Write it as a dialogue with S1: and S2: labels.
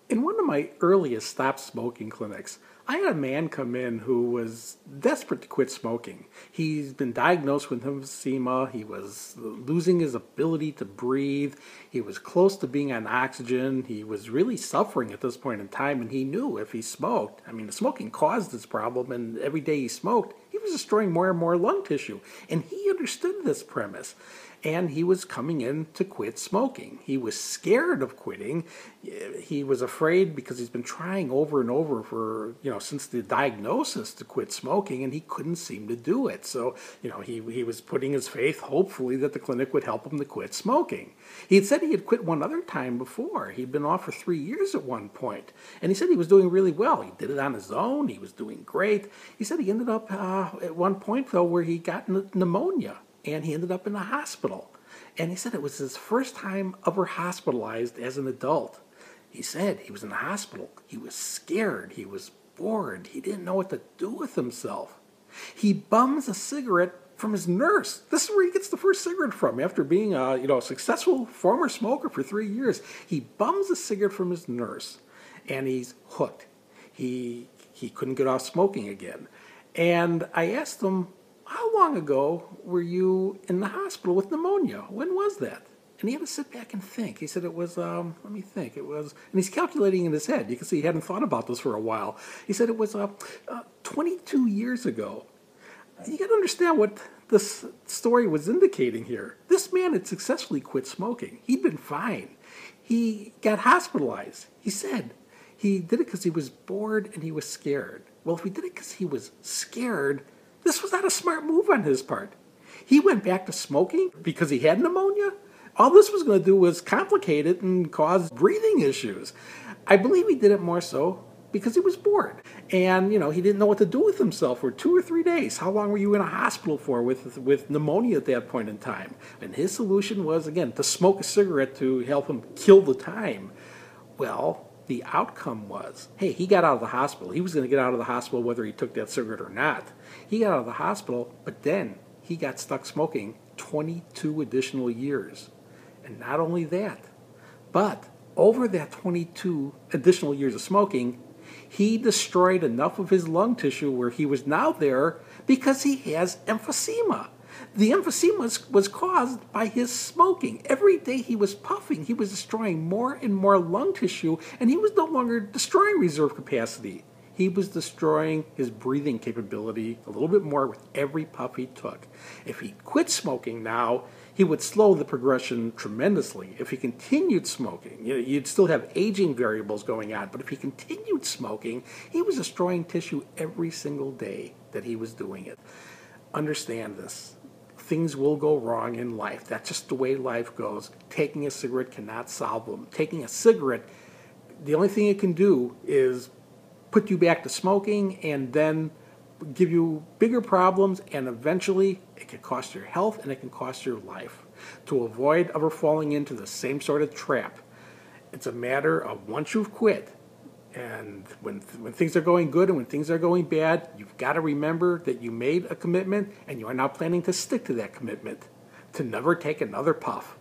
S1: In one of my earliest stop smoking clinics, I had a man come in who was desperate to quit smoking. He's been diagnosed with emphysema. He was losing his ability to breathe. He was close to being on oxygen. He was really suffering at this point in time, and he knew if he smoked, the smoking caused this problem, and every day he smoked, he was destroying more and more lung tissue. And he understood this premise. And he was coming in to quit smoking. He was scared of quitting. He was afraid because he's been trying over and over for, since the diagnosis to quit smoking, and he couldn't seem to do it. So, he was putting his faith, hopefully, that the clinic would help him to quit smoking. He had said he had quit one other time before. He'd been off for 3 years at one point. And he said he was doing really well. He did it on his own. He was doing great. He said he ended up at one point, though, where he got pneumonia. And he ended up in the hospital. And he said it was his first time ever hospitalized as an adult. He said he was in the hospital. He was scared. He was bored. He didn't know what to do with himself. He bums a cigarette from his nurse. This is where he gets the first cigarette from. After being a successful former smoker for 3 years, he bums a cigarette from his nurse. And he's hooked. He couldn't get off smoking again. And I asked him, how long ago were you in the hospital with pneumonia? When was that? And he had to sit back and think. He said it was, let me think, it was, and he's calculating in his head. You can see he hadn't thought about this for a while. He said it was 22 years ago. You got to understand what this story was indicating here. This man had successfully quit smoking. He'd been fine. He got hospitalized. He said he did it because he was bored and he was scared. Well, if he did it because he was scared, this was not a smart move on his part. He went back to smoking because he had pneumonia. All this was going to do was complicate it and cause breathing issues. I believe he did it more so because he was bored. And, he didn't know what to do with himself for 2 or 3 days. How long were you in a hospital for with pneumonia at that point in time? And his solution was, again, to smoke a cigarette to help him kill the time. Well, the outcome was, hey, he got out of the hospital. He was going to get out of the hospital whether he took that cigarette or not. He got out of the hospital, but then he got stuck smoking 22 additional years. And not only that, but over that 22 additional years of smoking, he destroyed enough of his lung tissue where he was now there because he has emphysema. The emphysema was caused by his smoking. Every day he was puffing, he was destroying more and more lung tissue, and he was no longer destroying reserve capacity. He was destroying his breathing capability a little bit more with every puff he took. If he quit smoking now, he would slow the progression tremendously. If he continued smoking, you'd still have aging variables going on, but if he continued smoking, he was destroying tissue every single day that he was doing it. Understand this. Things will go wrong in life. That's just the way life goes. Taking a cigarette cannot solve them. Taking a cigarette, the only thing it can do is put you back to smoking and then give you bigger problems, and eventually it can cost your health and it can cost your life. To avoid ever falling into the same sort of trap, it's a matter of once you've quit, and when things are going good and when things are going bad, you've got to remember that you made a commitment and you are now planning to stick to that commitment, to never take another puff.